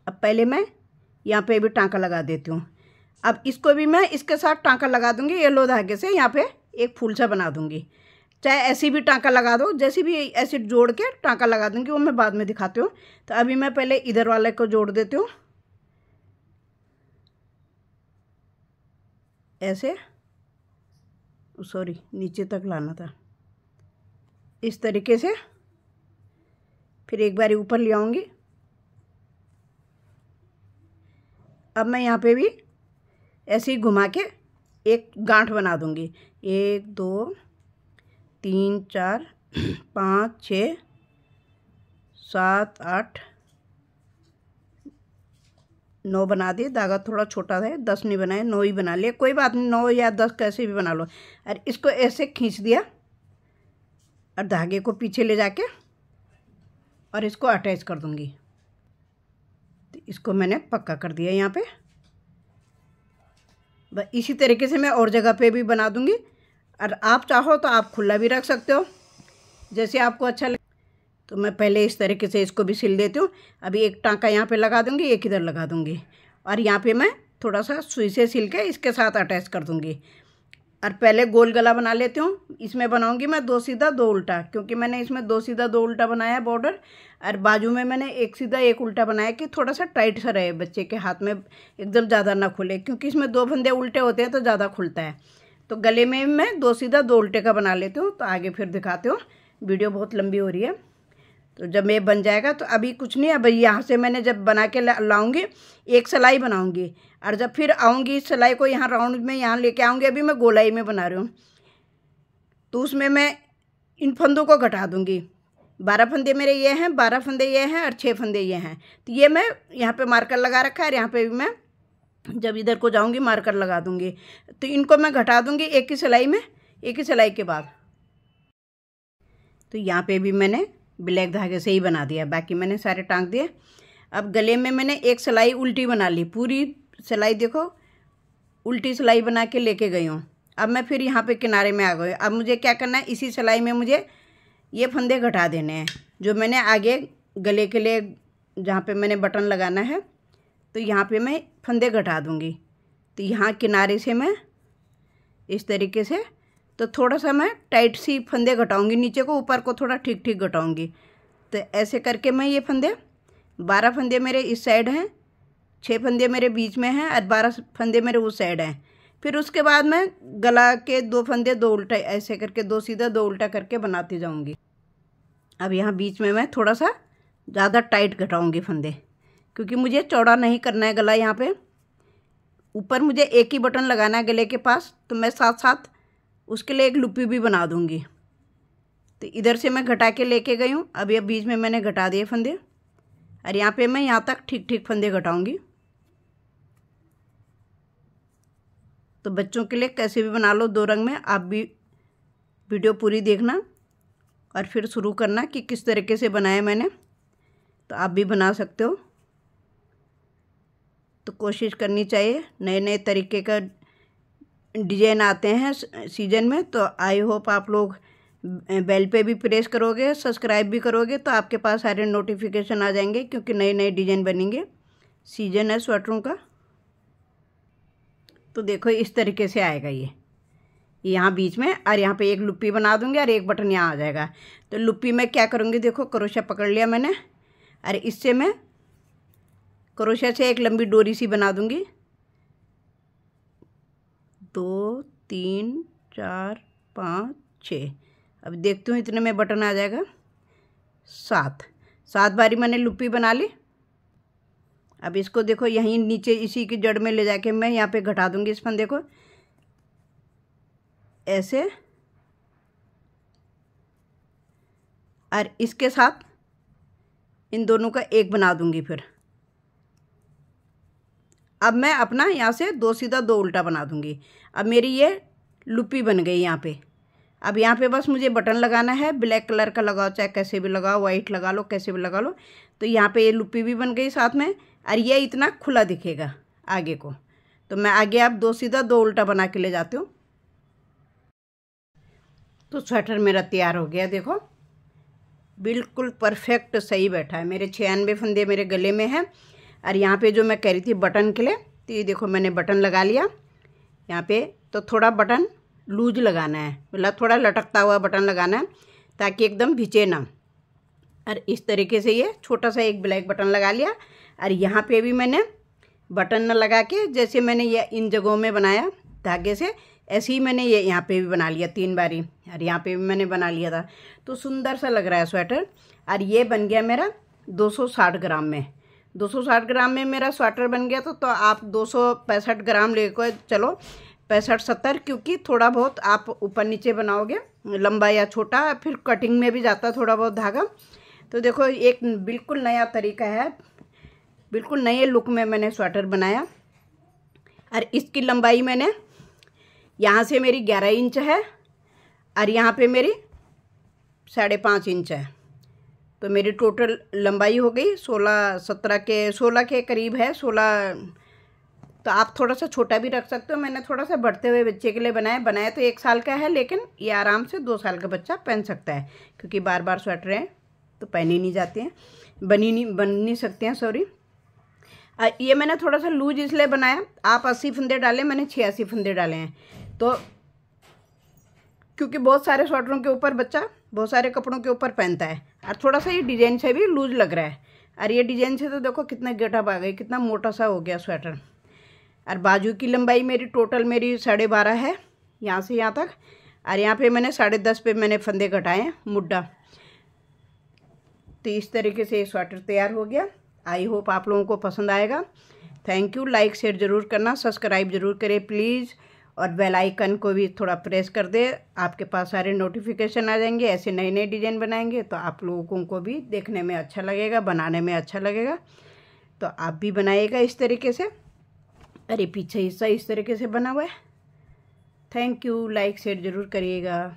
अब पहले मैं यहाँ पे भी टांका लगा देती हूँ। अब इसको भी मैं इसके साथ टांका लगा दूँगी, येलो धागे से यहाँ पे एक फूल सा बना दूँगी। चाहे ऐसी भी टांका लगा दो, जैसी भी ऐसे जोड़ के टांका लगा दूँगी, वो मैं बाद में दिखाती हूँ। तो अभी मैं पहले इधर वाले को जोड़ देती हूँ ऐसे, सॉरी नीचे तक लाना था, इस तरीके से। फिर एक बारी ऊपर ले आऊँगी। अब मैं यहाँ पे भी ऐसे ही घुमा के एक गांठ बना दूँगी। 1 2 3 4 5 6 7 8 9 बना दिए। धागा थोड़ा छोटा है, 10 नहीं बनाए, 9 ही बना लिए, कोई बात नहीं, 9 या 10 कैसे भी बना लो। और इसको ऐसे खींच दिया और धागे को पीछे ले जाके और इसको अटैच कर दूंगी। तो इसको मैंने पक्का कर दिया यहाँ पे। बस इसी तरीके से मैं और जगह पे भी बना दूंगी। और आप चाहो तो आप खुला भी रख सकते हो, जैसे आपको अच्छा लगे। तो मैं पहले इस तरीके से इसको भी सिल देती हूँ। अभी एक टांका यहाँ पे लगा दूँगी, एक इधर लगा दूँगी, और यहाँ पे मैं थोड़ा सा सुई से सिल के इसके साथ अटैच कर दूँगी। और पहले गोल गला बना लेती हूँ। इसमें बनाऊँगी मैं 2 सीधा 2 उल्टा, क्योंकि मैंने इसमें 2 सीधा 2 उल्टा बनाया है बॉर्डर। और बाजू में मैंने 1 सीधा 1 उल्टा बनाया कि थोड़ा सा टाइट सा रहे, बच्चे के हाथ में एकदम ज़्यादा ना खुले, क्योंकि इसमें 2 फंदे उल्टे होते हैं तो ज़्यादा खुलता है। तो गले में मैं 2 सीधा 2 उल्टे का बना लेती हूँ। तो आगे फिर दिखाती हूँ, वीडियो बहुत लंबी हो रही है। तो जब मैं बन जाएगा तो अभी कुछ नहीं, अब यहाँ से मैंने जब बना के लाऊंगी, एक सिलाई बनाऊंगी, और जब फिर आऊँगी इस सिलाई को यहाँ राउंड में यहाँ लेके आऊँगी। अभी मैं गोलाई में बना रही हूँ, तो उसमें मैं इन फंदों को घटा दूँगी। 12 फंदे मेरे ये हैं, 12 फंदे ये हैं और 6 फंदे ये हैं। तो ये मैं यहाँ पे मार्कर लगा रखा है, और यहाँ पे भी मैं जब इधर को जाऊँगी मार्कर लगा दूँगी। तो इनको मैं घटा दूँगी एक ही सिलाई में, एक ही सिलाई के बाद। तो यहाँ पे भी मैंने ब्लैक धागे से ही बना दिया, बाकी मैंने सारे टांग दिए। अब गले में मैंने एक सिलाई उल्टी बना ली, पूरी सिलाई देखो उल्टी सिलाई बना के लेके गई हूँ। अब मैं फिर यहाँ पे किनारे में आ गई। अब मुझे क्या करना है, इसी सिलाई में मुझे ये फंदे घटा देने हैं, जो मैंने आगे गले के लिए जहाँ पे मैंने बटन लगाना है, तो यहाँ पे मैं फंदे घटा दूँगी। तो यहाँ किनारे से मैं इस तरीके से, तो थोड़ा सा मैं टाइट सी फंदे घटाऊंगी, नीचे को ऊपर को थोड़ा ठीक ठीक घटाऊंगी। तो ऐसे करके मैं ये फंदे 12 फंदे मेरे इस साइड हैं, 6 फंदे मेरे बीच में हैं और 12 फंदे मेरे उस साइड हैं। फिर उसके बाद मैं गला के 2 फंदे 2 उल्टा ऐसे करके 2 सीधा 2 उल्टा करके बनाती जाऊंगी। अब यहाँ बीच में मैं थोड़ा सा ज़्यादा टाइट घटाऊंगी फंदे, क्योंकि मुझे चौड़ा नहीं करना है गला। यहाँ पे ऊपर मुझे एक ही बटन लगाना है गले के पास, तो मैं साथ साथ उसके लिए एक लुप्पी भी बना दूंगी। तो इधर से मैं घटा के लेके गई हूँ। अब ये बीच में मैंने घटा दिए फंदे, और यहाँ पे मैं यहाँ तक ठीक ठीक फंदे घटाऊंगी। तो बच्चों के लिए कैसे भी बना लो 2 रंग में। आप भी वीडियो पूरी देखना और फिर शुरू करना कि किस तरीके से बनाया मैंने, तो आप भी बना सकते हो। तो कोशिश करनी चाहिए, नए नए तरीके का डिजाइन आते हैं सीजन में। तो आई होप आप लोग बेल पे भी प्रेस करोगे, सब्सक्राइब भी करोगे तो आपके पास सारे नोटिफिकेशन आ जाएंगे, क्योंकि नए नए डिज़ाइन बनेंगे। सीजन है स्वेटरों का। तो देखो इस तरीके से आएगा ये यहाँ बीच में, और यहाँ पे एक लुप्पी बना दूंगी और एक बटन यहाँ आ जाएगा। तो लुप्पी में क्या करूँगी, देखो क्रोशा पकड़ लिया मैंने, और इससे मैं क्रोशा से एक लंबी डोरी सी बना दूंगी। 2 3 4 5 6। अब देखती हूँ इतने में बटन आ जाएगा। 7 बारी मैंने लुप्पी बना ली। अब इसको देखो यहीं नीचे इसी की जड़ में ले जाके मैं यहाँ पे घटा दूंगी इस फंदे को, ऐसे, और इसके साथ इन दोनों का एक बना दूंगी। फिर अब मैं अपना यहाँ से 2 सीधा 2 उल्टा बना दूंगी। अब मेरी ये लुप्पी बन गई यहाँ पे। अब यहाँ पे बस मुझे बटन लगाना है, ब्लैक कलर का लगाओ चाहे कैसे भी लगाओ, वाइट लगा लो, कैसे भी लगा लो। तो यहाँ पे ये लुप्पी भी बन गई साथ में, और ये इतना खुला दिखेगा आगे को। तो मैं आगे अब 2 सीधा 2 उल्टा बना के ले जाती हूँ। तो स्वेटर मेरा तैयार हो गया। देखो बिल्कुल परफेक्ट सही बैठा है। मेरे 96 फंदे मेरे गले में हैं, और यहाँ पे जो मैं कह रही थी बटन के लिए, तो ये देखो मैंने बटन लगा लिया यहाँ पे। तो थोड़ा बटन लूज लगाना है, मतलब थोड़ा लटकता हुआ बटन लगाना है ताकि एकदम भिजे ना। और इस तरीके से ये छोटा सा एक ब्लैक बटन लगा लिया, और यहाँ पे भी मैंने बटन न लगा के, जैसे मैंने ये इन जगहों में बनाया धागे से, ऐसे ही मैंने ये यहाँ पे भी बना लिया 3 बारी, और यहाँ पे भी मैंने बना लिया था। तो सुंदर सा लग रहा है स्वेटर। और ये बन गया मेरा 260 ग्राम में। 260 ग्राम में मेरा स्वेटर बन गया। तो आप 265 ग्राम लेकर चलो, 65-70, क्योंकि थोड़ा बहुत आप ऊपर नीचे बनाओगे लंबा या छोटा, फिर कटिंग में भी जाता थोड़ा बहुत धागा। तो देखो एक बिल्कुल नया तरीका है, बिल्कुल नए लुक में मैंने स्वेटर बनाया। और इसकी लंबाई मैंने यहाँ से मेरी 11 इंच है, और यहाँ पे मेरी 5.5 इंच है। तो मेरी टोटल लंबाई हो गई 16 के करीब है, 16। तो आप थोड़ा सा छोटा भी रख सकते हो। मैंने थोड़ा सा बढ़ते हुए बच्चे के लिए बनाया तो 1 साल का है, लेकिन ये आराम से 2 साल का बच्चा पहन सकता है, क्योंकि बार बार स्वेटर हैं तो पहनी नहीं जाते हैं, बन नहीं सकते हैं, सॉरी। ये मैंने थोड़ा सा लूज इसलिए बनाया, आप 80 फंदे डालें, मैंने 86 फंदे डाले हैं। तो क्योंकि बहुत सारे स्वेटरों के ऊपर बच्चा बहुत सारे कपड़ों के ऊपर पहनता है, और थोड़ा सा ये डिजाइन से भी लूज लग रहा है। और ये डिजाइन से तो देखो कितना गेटअप आ गई, कितना मोटा सा हो गया स्वेटर। और बाजू की लंबाई मेरी टोटल मेरी 12.5 है यहाँ से यहाँ तक, और यहाँ पे मैंने 10.5 पे मैंने फंदे घटाए हैं मुड्डा। तो इस तरीके से स्वेटर तैयार हो गया। आई होप आप लोगों को पसंद आएगा। Thank you. लाइक शेयर ज़रूर करना, सब्सक्राइब ज़रूर करें प्लीज़, और बेल आइकन को भी थोड़ा प्रेस कर दे, आपके पास सारे नोटिफिकेशन आ जाएंगे। ऐसे नए नए डिज़ाइन बनाएंगे तो आप लोगों को भी देखने में अच्छा लगेगा, बनाने में अच्छा लगेगा। तो आप भी बनाइएगा इस तरीके से। अरे पीछे हिस्सा इस तरीके से बना हुआ है। Thank you. लाइक शेयर ज़रूर करिएगा।